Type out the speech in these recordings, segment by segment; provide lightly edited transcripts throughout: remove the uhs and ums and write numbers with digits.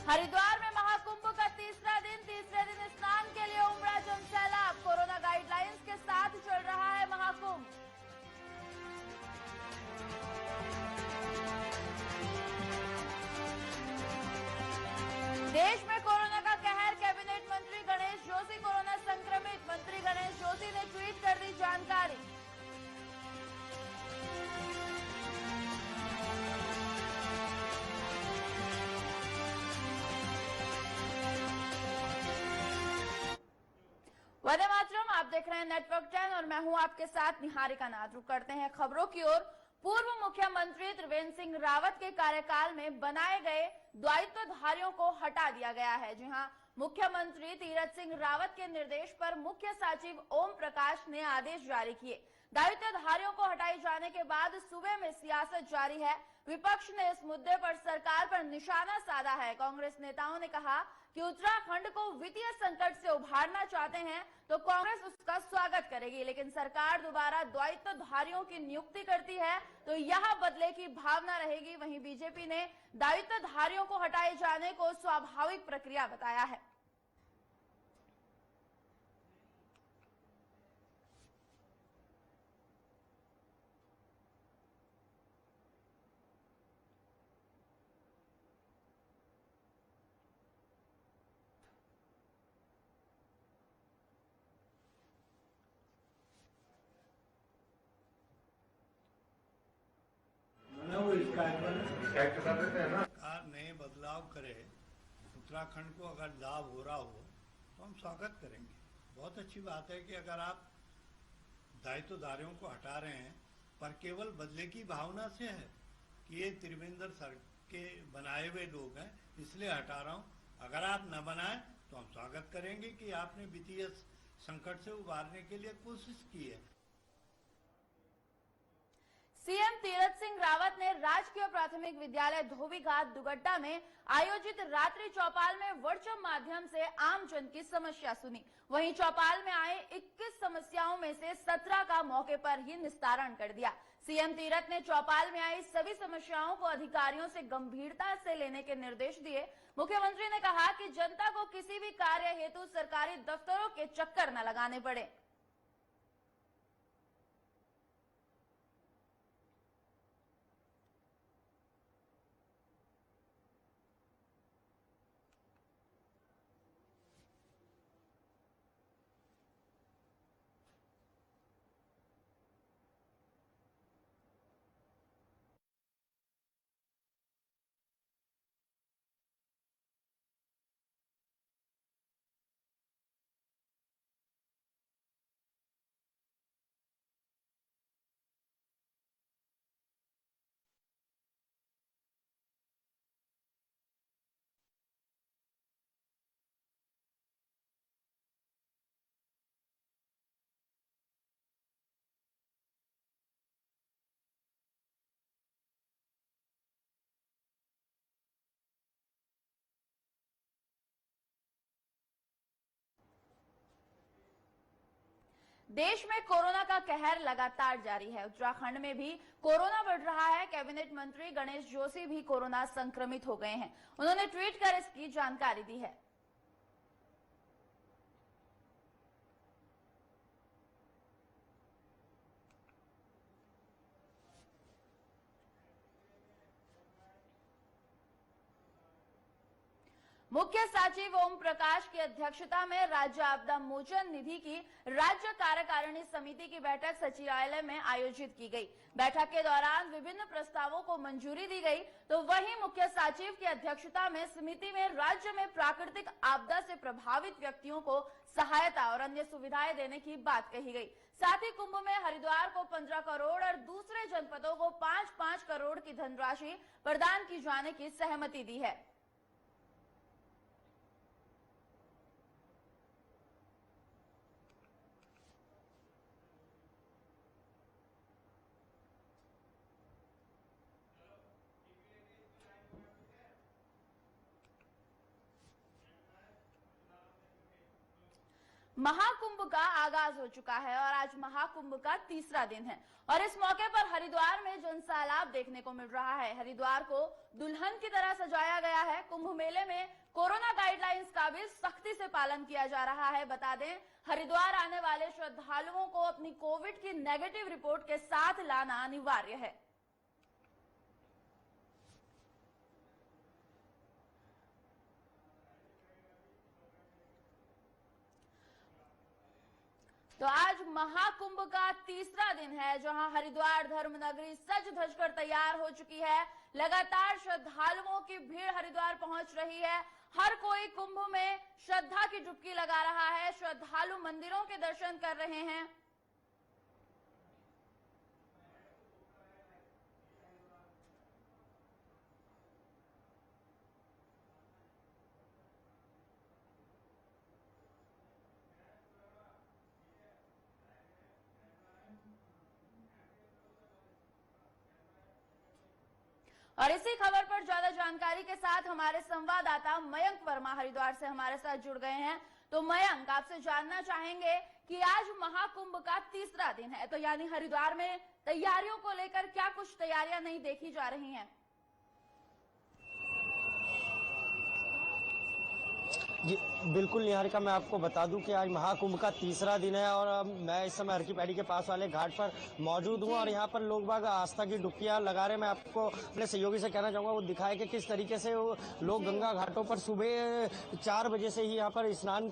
हरिद्वार में महाकुंभ का तीसरे दिन स्नान के लिए उमड़ा जन सैलाब। कोरोना गाइडलाइंस के साथ चल रहा है महाकुंभ। देश में कोरोना का कहर, कैबिनेट मंत्री गणेश जोशी कोरोना संक्रमित। मंत्री गणेश जोशी ने ट्वीट कर दी जानकारी। वंदे मातरम, आप देख रहे हैं नेटवर्क 10 और मैं हूं आपके साथ निहारिका नाथ। रुक करते हैं खबरों की ओर। पूर्व मुख्यमंत्री त्रिवेंद्र सिंह रावत के कार्यकाल में बनाए गए दायित्वधारियों को हटा दिया गया है। जी हां, मुख्यमंत्री तीरथ सिंह रावत के निर्देश पर मुख्य सचिव ओम प्रकाश ने आदेश जारी किए। दायित्वधारियों को हटाए जाने के बाद सूबे में सियासत जारी है। विपक्ष ने इस मुद्दे पर सरकार पर निशाना साधा है। कांग्रेस नेताओं ने कहा कि उत्तराखंड को वित्तीय संकट से उभारना चाहते हैं तो कांग्रेस उसका स्वागत करेगी, लेकिन सरकार दोबारा दायित्वधारियों की नियुक्ति करती है तो यह बदले की भावना रहेगी। वहीं बीजेपी ने दायित्वधारियों को हटाए जाने को स्वाभाविक प्रक्रिया बताया है। सरकार नए बदलाव करे, उत्तराखंड को अगर लाभ हो रहा हो तो हम स्वागत करेंगे। बहुत अच्छी बात है कि अगर आप दायित्वधारियों को हटा रहे हैं पर केवल बदले की भावना से है कि ये त्रिवेंद्र सर के बनाए हुए लोग हैं इसलिए हटा रहा हूं। अगर आप न बनाएं तो हम स्वागत करेंगे कि आपने वित्तीय संकट से उबारने के लिए कोशिश की है। सीएम तीरथ सिंह रावत ने राजकीय प्राथमिक विद्यालय धोबीघाट दुगड्डा में आयोजित रात्रि चौपाल में वर्चुअल माध्यम से आम जन की समस्या सुनी। वहीं चौपाल में आए 21 समस्याओं में से 17 का मौके पर ही निस्तारण कर दिया। सीएम तीरथ ने चौपाल में आई सभी समस्याओं को अधिकारियों से गंभीरता से लेने के निर्देश दिए। मुख्यमंत्री ने कहा कि जनता को किसी भी कार्य हेतु सरकारी दफ्तरों के चक्कर न लगाने पड़े। देश में कोरोना का कहर लगातार जारी है। उत्तराखंड में भी कोरोना बढ़ रहा है। कैबिनेट मंत्री गणेश जोशी भी कोरोना संक्रमित हो गए हैं। उन्होंने ट्वीट कर इसकी जानकारी दी है। मुख्य सचिव ओम प्रकाश की अध्यक्षता में राज्य आपदा मोचन निधि की राज्य कार्यकारिणी समिति की बैठक सचिवालय में आयोजित की गई। बैठक के दौरान विभिन्न प्रस्तावों को मंजूरी दी गई तो वहीं मुख्य सचिव की अध्यक्षता में समिति में राज्य में प्राकृतिक आपदा से प्रभावित व्यक्तियों को सहायता और अन्य सुविधाएं देने की बात कही गई। साथ ही कुंभ में हरिद्वार को 15 करोड़ और दूसरे जनपदों को 5-5 करोड़ की धनराशि प्रदान की जाने की सहमति दी है। महाकुंभ का आगाज हो चुका है और आज महाकुंभ का तीसरा दिन है और इस मौके पर हरिद्वार में जनसैलाब देखने को मिल रहा है। हरिद्वार को दुल्हन की तरह सजाया गया है। कुंभ मेले में कोरोना गाइडलाइंस का भी सख्ती से पालन किया जा रहा है। बता दें, हरिद्वार आने वाले श्रद्धालुओं को अपनी कोविड की नेगेटिव रिपोर्ट के साथ लाना अनिवार्य है। तो आज महाकुंभ का तीसरा दिन है, जहां हरिद्वार धर्मनगरी सज धज कर तैयार हो चुकी है। लगातार श्रद्धालुओं की भीड़ हरिद्वार पहुंच रही है। हर कोई कुंभ में श्रद्धा की डुबकी लगा रहा है। श्रद्धालु मंदिरों के दर्शन कर रहे हैं। और इसी खबर पर ज्यादा जानकारी के साथ हमारे संवाददाता मयंक वर्मा हरिद्वार से हमारे साथ जुड़ गए हैं। तो मयंक, आपसे जानना चाहेंगे कि आज महाकुंभ का तीसरा दिन है, तो यानी हरिद्वार में तैयारियों को लेकर क्या कुछ तैयारियां नहीं देखी जा रही हैं? जी बिल्कुल निहारिका, मैं आपको बता दूं कि आज महाकुंभ का तीसरा दिन है और मैं इस समय हरकी पैड़ी के पास वाले घाट पर मौजूद हूं और यहां पर लोग बाग आस्था की डुबकियां लगा रहे हैं। मैं आपको अपने सहयोगी से कहना चाहूंगा, वो दिखाए कि किस तरीके से वो लोग गंगा घाटों पर सुबह 4 बजे से ही यहाँ पर स्नान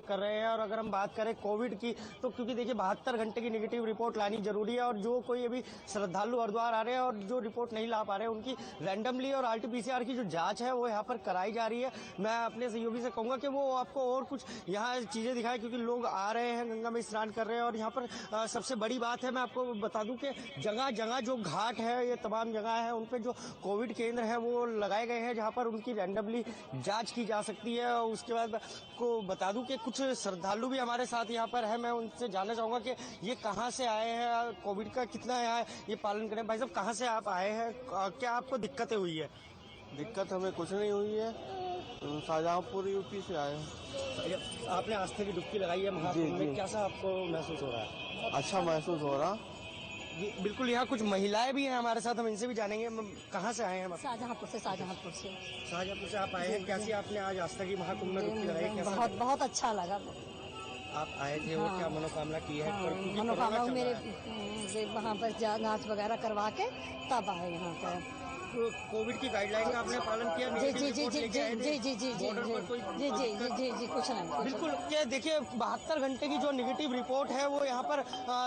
कर रहे हैं। और अगर हम बात करें कोविड की, तो क्योंकि देखिए 72 घंटे की नेगेटिव रिपोर्ट लानी जरूरी है और जो कोई अभी श्रद्धालु हरिद्वार आ रहे हैं और जो रिपोर्ट नहीं ला पा रहे हैं, उनकी रैंडमली और RT-PCR की जो जाँच है वो यहाँ पर कराई जा रही है। मैं अपने सहयोगी से कहूँगा कि वो आपको और कुछ यहाँ चीजें दिखाएं, क्योंकि लोग आ रहे हैं, गंगा में स्नान कर रहे हैं। और यहाँ पर सबसे बड़ी बात है, मैं आपको बता दूं कि जगह जगह जो घाट है, ये तमाम जगह है, उन पे जो कोविड केंद्र है वो लगाए गए हैं, जहाँ पर उनकी रैंडमली जांच की जा सकती है। और उसके बाद को बता दूं कि कुछ श्रद्धालु भी हमारे साथ यहाँ पर है। मैं उनसे जानना चाहूंगा कि ये कहाँ से आए हैं, कोविड का कितना यहाँ ये पालन करें। भाई साहब, कहाँ से आप आए हैं, क्या आपको दिक्कतें हुई है? दिक्कत हमें कुछ नहीं हुई है, शाहजहांपुर यूपी से आए हैं। आपने आस्था की डुबकी लगाई है महाकुंभ में, कैसा आपको महसूस हो रहा है? अच्छा महसूस हो रहा। जी बिल्कुल, यहाँ कुछ महिलाएं भी हैं हमारे साथ, हम इनसे भी जानेंगे। कहाँ से आए हैं? शाहजहांपुर से। शाहजहांपुर से आप आए हैं। कैसी आपने आज आस्था की महाकुंभ में डुबकी लगाई? बहुत बहुत अच्छा लगा। आप आए थे, वो क्या मनोकामना की है? मनोकामना मेरे वहाँ पर जांच वगैरह करवा के तब आए यहाँ पर। कोविड की गाइडलाइन का आपने पालन किया? जी जी जी जी जी जी जी जी जी जी जी जी जी कुछ नहीं। बिल्कुल, ये देखिए 72 घंटे की जो नेगेटिव रिपोर्ट है वो यहाँ पर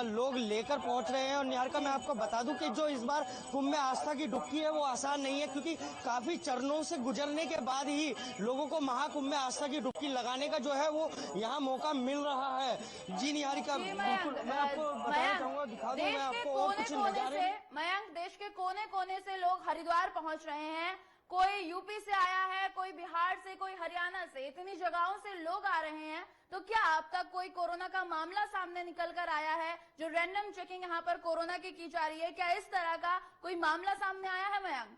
लोग लेकर पहुंच रहे हैं। और निहारिका, मैं आपको बता दूं कि जो इस बार कुंभ में आस्था की डुबकी है वो आसान नहीं है, क्योंकि काफी चरणों से गुजरने के बाद ही लोगों को महाकुंभ में आस्था की डुबकी लगाने का जो है वो यहाँ मौका मिल रहा है। जी निहारिका, बिल्कुल मैं आपको बताना चाहूंगा, दिखा दूं मैं आपको और कुछ नजारे। मयंक, देश के कोने कोने से लोग हरिद्वार पहुंच रहे हैं। कोई यूपी से आया है, कोई बिहार से, कोई हरियाणा से, इतनी जगहों से लोग आ रहे हैं। तो क्या अब तक कोई कोरोना का मामला सामने निकल कर आया है? जो रैंडम चेकिंग यहाँ पर कोरोना की जा रही है, क्या इस तरह का कोई मामला सामने आया है मयंक?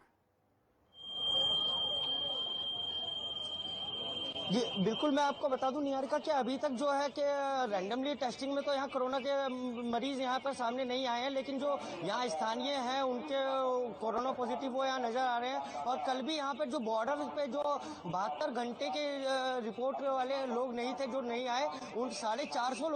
जी बिल्कुल, मैं आपको बता दूं निहारिका कि अभी तक जो है कि रैंडमली टेस्टिंग में तो यहाँ कोरोना के मरीज यहाँ पर सामने नहीं आए हैं, लेकिन जो यहाँ स्थानीय हैं उनके कोरोना पॉजिटिव वो यहाँ नजर आ रहे हैं। और कल भी यहाँ पर जो बॉर्डर पे जो 72 घंटे के रिपोर्ट वाले लोग नहीं थे, जो नहीं आए, उन 450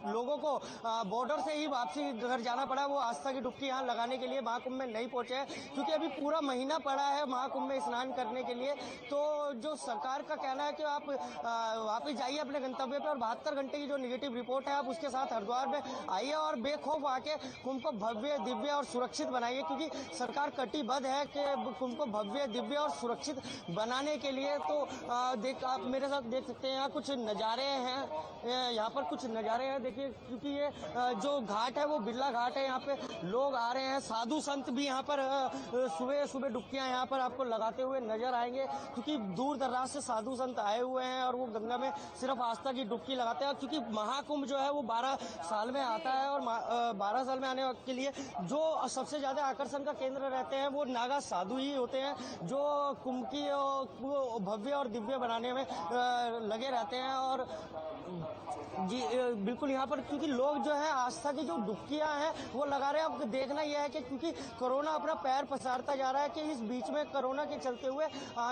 लोगों को बॉर्डर से ही वापसी घर जाना पड़ा। वो आस्था की डुबकी यहाँ लगाने के लिए महाकुंभ में नहीं पहुंचे हैं, क्योंकि अभी पूरा महीना पड़ा है महाकुंभ में स्नान करने के लिए। तो जो सरकार का कहना है कि आप वापस जाइए अपने गंतव्य पे और 72 घंटे की जो नेगेटिव रिपोर्ट है आप उसके साथ हरिद्वार में आइए और बेखौफ आके कुंभ को भव्य, दिव्य और सुरक्षित बनाइए, क्योंकि सरकार कटिबद्ध है कि कुंभ को भव्य, दिव्य और सुरक्षित बनाने के लिए। तो आप मेरे साथ देख सकते हैं, यहाँ कुछ नज़ारे हैं, यहाँ पर कुछ नज़ारे हैं, देखिए, क्योंकि ये जो घाट है वो बिरला घाट है। यहाँ पे लोग आ रहे हैं, साधु संत भी यहाँ पर सुबह सुबह डुबकियां यहाँ पर आपको लगाते हुए नजर आएंगे, क्योंकि दूर दराज से साधु संत आए हुए हैं और वो गंगा में सिर्फ आस्था की डुबकी लगाते हैं, क्योंकि महाकुंभ जो है वो 12 साल में आता है और 12 साल में आने के लिए जो सबसे ज्यादा आकर्षण का केंद्र रहते हैं वो नागा साधु ही होते हैं, जो कुंभ की वो भव्य और दिव्य बनाने में लगे रहते हैं। और जी बिल्कुल यहाँ पर क्योंकि लोग जो है आस्था की जो डुबकियां हैं वो लगा रहे हैं। अब देखना यह है कि क्योंकि कोरोना अपना पैर पसारता जा रहा है कि इस बीच में कोरोना के चलते हुए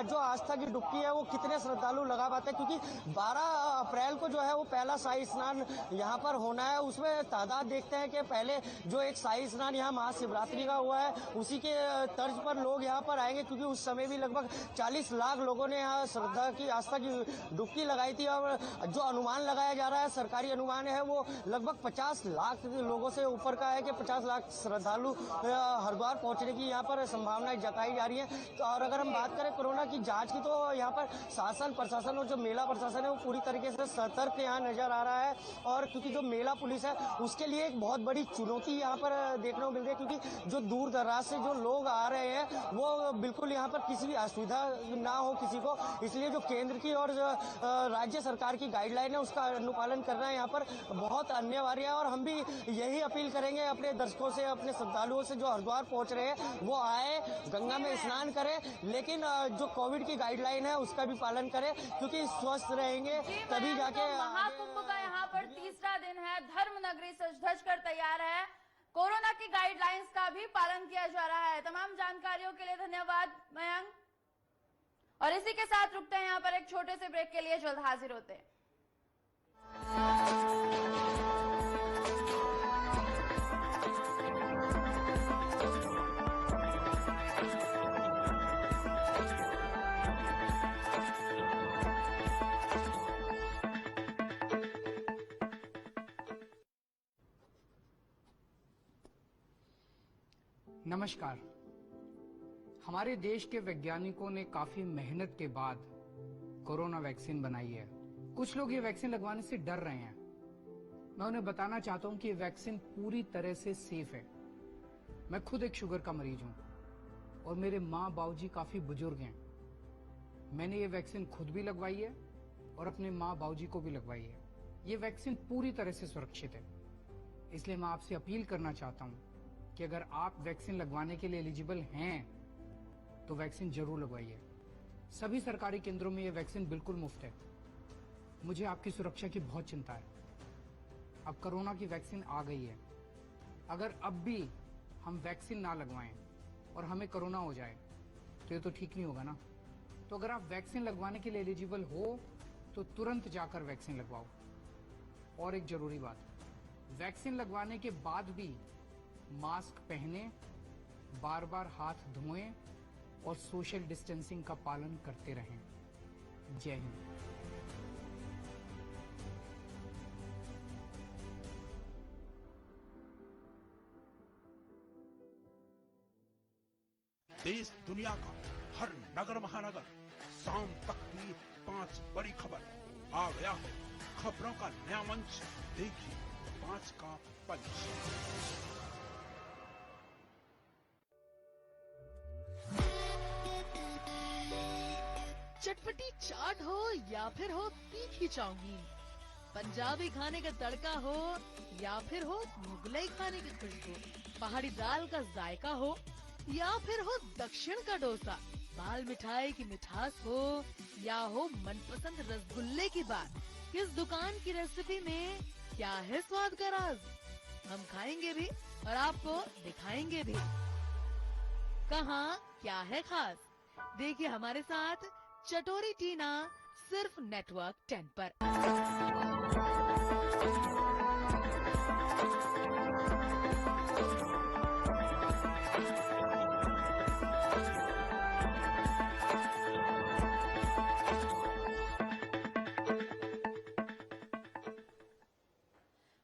जो आस्था की डुबकी है वो कितने श्रद्धालु लगा पाते हैं, क्योंकि 12 अप्रैल को जो है वो पहला शाही स्नान यहाँ पर होना है। उसमें तादाद देखते हैं कि पहले जो एक शाही स्नान यहाँ महाशिवरात्रि का हुआ है उसी के तर्ज पर लोग यहाँ पर आएंगे, क्योंकि उस समय भी लगभग 40 लाख लोगों ने यहाँ श्रद्धा की आस्था की डुबकी लगाई थी। और जो अनुमान लगाया जा रहा है, सरकारी अनुमान है, वो लगभग 50 लाख लोगों से ऊपर का है कि 50 लाख श्रद्धालु हरिद्वार पहुंचने की यहाँ पर संभावनाएं जताई जा रही है। और अगर हम बात करें कोरोना की जांच की, तो यहाँ पर शासन प्रशासन और जो मेला प्रशासन है वो पूरी तरीके से सतर्क यहाँ नजर आ रहा है। और क्योंकि जो मेला पुलिस है उसके लिए एक बहुत बड़ी चुनौती यहाँ पर देखने को मिल रही है, क्योंकि जो दूर दराज से जो लोग आ रहे हैं वो बिल्कुल यहाँ पर किसी भी असुविधा ना हो किसी को, इसलिए जो केंद्र की और राज्य सरकार की गाइडलाइन है उसका अनुपालन करना यहाँ पर बहुत अनिवार्य है। और हम भी यही अपील करेंगे अपने दर्शकों से, अपने श्रद्धालुओं से जो हरिद्वार पहुंच रहे हैं वो आए, गंगा में स्नान करें, लेकिन जो कोविड की गाइडलाइन है उसका भी पालन करें, क्योंकि स्वस्थ रहेंगे तभी जाके। महाकुंभ का यहाँ पर तीसरा दिन है, धर्म नगरी सज धज कर तैयार है, कोरोना की गाइडलाइंस का भी पालन किया जा रहा है। तमाम जानकारियों के लिए धन्यवाद मयंक। और इसी के साथ रुकते हैं यहाँ पर एक छोटे से ब्रेक के लिए, जल्द हाजिर होते हैं। नमस्कार। हमारे देश के वैज्ञानिकों ने काफी मेहनत के बाद कोरोना वैक्सीन बनाई है। कुछ लोग ये वैक्सीन लगवाने से डर रहे हैं। मैं उन्हें बताना चाहता हूं कि ये वैक्सीन पूरी तरह से सेफ है। मैं खुद एक शुगर का मरीज हूं और मेरे माँ बाबूजी काफी बुजुर्ग हैं। मैंने ये वैक्सीन खुद भी लगवाई है और अपने माँ बाबूजी को भी लगवाई है। ये वैक्सीन पूरी तरह से सुरक्षित है। इसलिए मैं आपसे अपील करना चाहता हूं कि अगर आप वैक्सीन लगवाने के लिए एलिजिबल हैं तो वैक्सीन जरूर लगवाइए। सभी सरकारी केंद्रों में यह वैक्सीन बिल्कुल मुफ्त है। मुझे आपकी सुरक्षा की बहुत चिंता है। अब कोरोना की वैक्सीन आ गई है। अगर अब भी हम वैक्सीन ना लगवाएं और हमें कोरोना हो जाए तो ये तो ठीक नहीं होगा ना। तो अगर आप वैक्सीन लगवाने के लिए एलिजिबल हो तो तुरंत जाकर वैक्सीन लगवाओ। और एक जरूरी बात, वैक्सीन लगवाने के बाद भी मास्क पहने, बार बार हाथ धोएं और सोशल डिस्टेंसिंग का पालन करते रहें। जय हिंद। देश दुनिया का हर नगर महानगर, शाम तक की 5 बड़ी खबर आ गया है। खबरों का नया मंच, देखिए 5 का पंच। चटपटी चाट हो या फिर हो तीखी चाउमीन, पंजाबी खाने का तड़का हो या फिर हो मुगलई खाने की खुशबू, पहाड़ी दाल का जायका हो या फिर हो दक्षिण का डोसा, बाल मिठाई की मिठास हो या हो मनपसंद रसगुल्ले की बात, किस दुकान की रेसिपी में क्या है स्वाद का राज? हम खाएंगे भी और आपको दिखाएंगे भी। कहाँ क्या है खास, देखिए हमारे साथ चटोरी टीना, सिर्फ नेटवर्क 10 पर।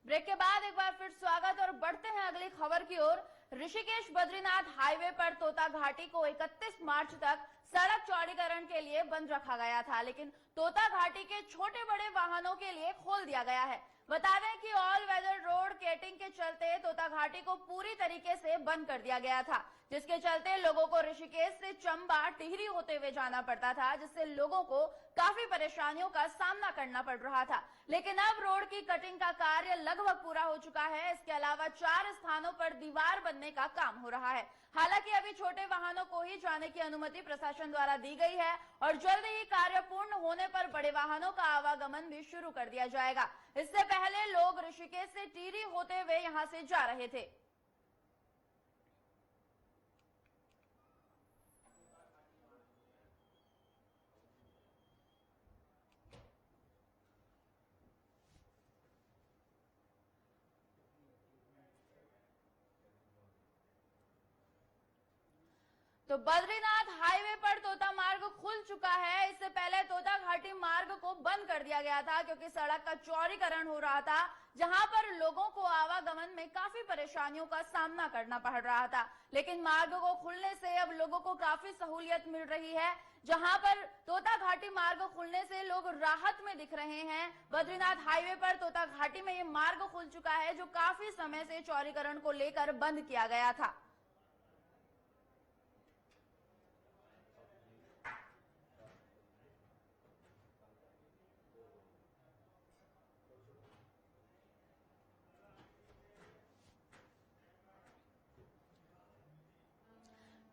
ब्रेक के बाद एक बार फिर स्वागत और बढ़ते हैं अगली खबर की ओर। ऋषिकेश बद्रीनाथ हाईवे पर तोता घाटी को 31 मार्च तक सड़क चौड़ीकरण के लिए बंद रखा गया था, लेकिन तोता घाटी के छोटे बड़े वाहनों के लिए खोल दिया गया है। बता दें कि ऑल वेदर रोड केटिंग के चलते तोता घाटी को पूरी तरीके से बंद कर दिया गया था, जिसके चलते लोगों को ऋषिकेश से चंबा टिहरी होते हुए जाना पड़ता था, जिससे लोगों को काफी परेशानियों का सामना करना पड़ रहा था। लेकिन अब रोड की कटिंग का कार्य लगभग पूरा हो चुका है। इसके अलावा 4 स्थानों पर दीवार बनने का काम हो रहा है। हालांकि अभी छोटे वाहनों को ही जाने की अनुमति प्रशासन द्वारा दी गई है और जल्द ही कार्य पूर्ण होने पर बड़े वाहनों का आवागमन भी शुरू कर दिया जाएगा। इससे पहले लोग ऋषिकेश से टिहरी होते हुए यहां से जा रहे थे। तो बद्रीनाथ हाईवे पर तोता मार्ग खुल चुका है। इससे पहले तोता घाटी मार्ग को बंद कर दिया गया था क्योंकि सड़क का चौड़ीकरण हो रहा था, जहां पर लोगों को आवागमन में काफी परेशानियों का सामना करना पड़ रहा था। लेकिन मार्ग को खुलने से अब लोगों को काफी सहूलियत मिल रही है। जहां पर तोता घाटी मार्ग खुलने से लोग राहत में दिख रहे हैं। बद्रीनाथ हाईवे पर तोता घाटी में ये मार्ग खुल चुका है, जो काफी समय से चौड़ीकरण को लेकर बंद किया गया था।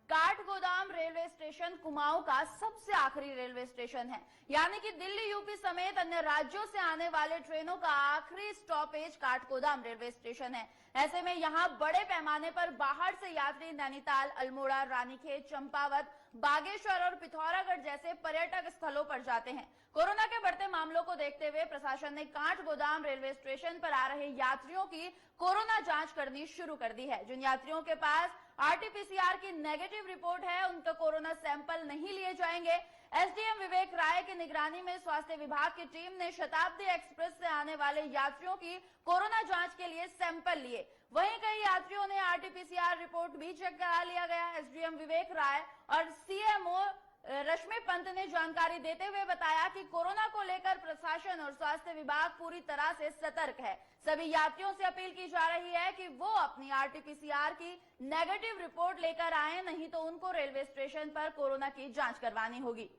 काठगोदाम रेलवे स्टेशन कुमाऊं का सबसे आखिरी रेलवे स्टेशन है, यानी कि दिल्ली, यूपी समेत अन्य राज्यों से आने वाले ट्रेनों का आखिरी स्टॉपेज काठगोदाम रेलवे स्टेशन है। ऐसे में यहां बड़े पैमाने पर बाहर से यात्री नैनीताल, अल्मोड़ा, रानीखेत, चंपावत, बागेश्वर और पिथौरागढ़ जैसे पर्यटक स्थलों पर जाते हैं। कोरोना के बढ़ते मामलों को देखते हुए प्रशासन ने काठगोदाम रेलवे स्टेशन पर आ रहे यात्रियों की कोरोना जांच करनी शुरू कर दी है। जिन यात्रियों के पास RT-PCR की नेगेटिव रिपोर्ट है, उनका कोरोना सैंपल नहीं लिए जाएंगे। एसडीएम विवेक राय की निगरानी में स्वास्थ्य विभाग की टीम ने शताब्दी एक्सप्रेस से आने वाले यात्रियों की कोरोना जांच के लिए सैंपल लिए। वहीं कई यात्रियों ने RT-PCR रिपोर्ट भी चेक करा लिया गया। एसडीएम विवेक राय और सीएमओ रश्मि पंत ने जानकारी देते हुए बताया कि कोरोना को लेकर प्रशासन और स्वास्थ्य विभाग पूरी तरह से सतर्क है। सभी यात्रियों से अपील की जा रही है कि वो अपनी RT-PCR की नेगेटिव रिपोर्ट लेकर आए, नहीं तो उनको रेलवे स्टेशन पर कोरोना की जांच करवानी होगी।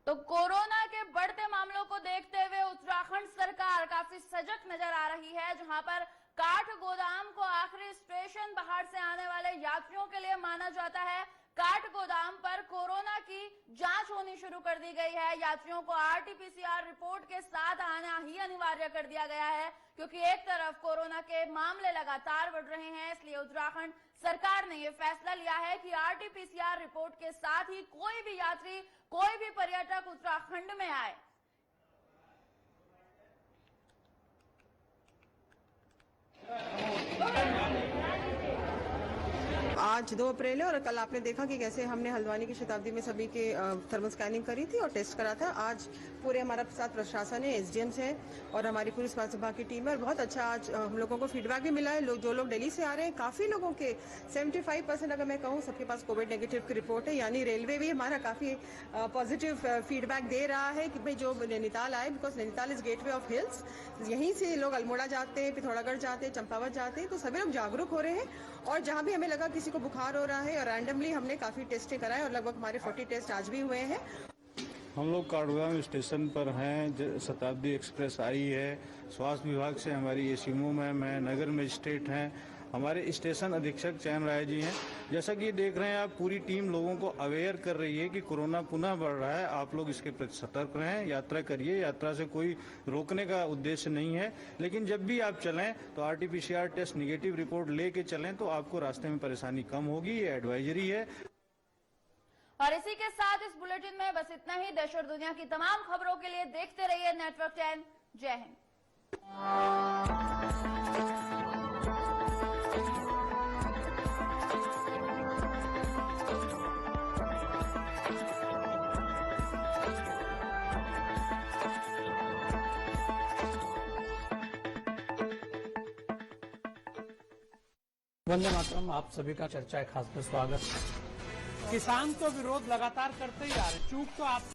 तो कोरोना के बढ़ते मामलों को देखते हुए उत्तराखंड सरकार काफी सजग नजर आ रही है, जहां पर काठगोदाम को आखिरी स्टेशन बाहर से आने वाले यात्रियों के लिए माना जाता है। काठगोदाम पर कोरोना की जांच होनी शुरू कर दी गई है। यात्रियों को RT-PCR रिपोर्ट के साथ आना ही अनिवार्य कर दिया गया है, क्योंकि एक तरफ कोरोना के मामले लगातार बढ़ रहे हैं। इसलिए उत्तराखंड सरकार ने यह फैसला लिया है कि RT-PCR रिपोर्ट के साथ ही कोई भी यात्री, कोई भी पर्यटक उत्तराखंड में आए। आज 2 अप्रैल है और कल आपने देखा कि कैसे हमने हल्द्वानी की शताब्दी में सभी के थर्मल स्कैनिंग करी थी और टेस्ट करा था। आज पूरे हमारा साथ प्रशासन है, SDMs है और हमारी पूरी स्वास्थ्य विभाग की टीम है और बहुत अच्छा आज हम लोगों को फीडबैक भी मिला है। जो लोग दिल्ली से आ रहे हैं, काफी लोगों के 75% अगर मैं कहूँ सबके पास कोविड नेगेटिव की रिपोर्ट है। यानी रेलवे भी हमारा काफी पॉजिटिव फीडबैक दे रहा है कि भाई जो नैनीताल आए, because Nainital is gateway of hills, यहीं से लोग अल्मोड़ा जाते हैं, पिथौरागढ़ जाते हैं, चंपावत जाते हैं, तो सभी लोग जागरूक हो रहे हैं। और जहाँ भी हमें लगा किसी को बुखार हो रहा है और रैंडमली हमने काफी टेस्टें कराए और लगभग हमारे 40 टेस्ट आज भी हुए हैं। हम लोग काठगोदाम स्टेशन पर हैं, शताब्दी एक्सप्रेस आई है। स्वास्थ्य विभाग से हमारी एसीमो मैम है, नगर मजिस्ट्रेट हैं, हमारे स्टेशन अधीक्षक चयन राय जी हैं। जैसा कि देख रहे हैं आप, पूरी टीम लोगों को अवेयर कर रही है कि कोरोना पुनः बढ़ रहा है, आप लोग इसके प्रति सतर्क रहें, यात्रा करिए। यात्रा से कोई रोकने का उद्देश्य नहीं है, लेकिन जब भी आप चलें तो RT-PCR टेस्ट निगेटिव रिपोर्ट लेके चलें तो आपको रास्ते में परेशानी कम होगी। ये एडवाइजरी है। और इसी के साथ इस बुलेटिन में बस इतना ही। देश और दुनिया की तमाम खबरों के लिए देखते रहिए नेटवर्क 10। जय हिंद। वंदे मातरम, आप सभी का चर्चा है खास में स्वागत। किसान तो विरोध लगातार करते ही आ रहे, चूक तो आप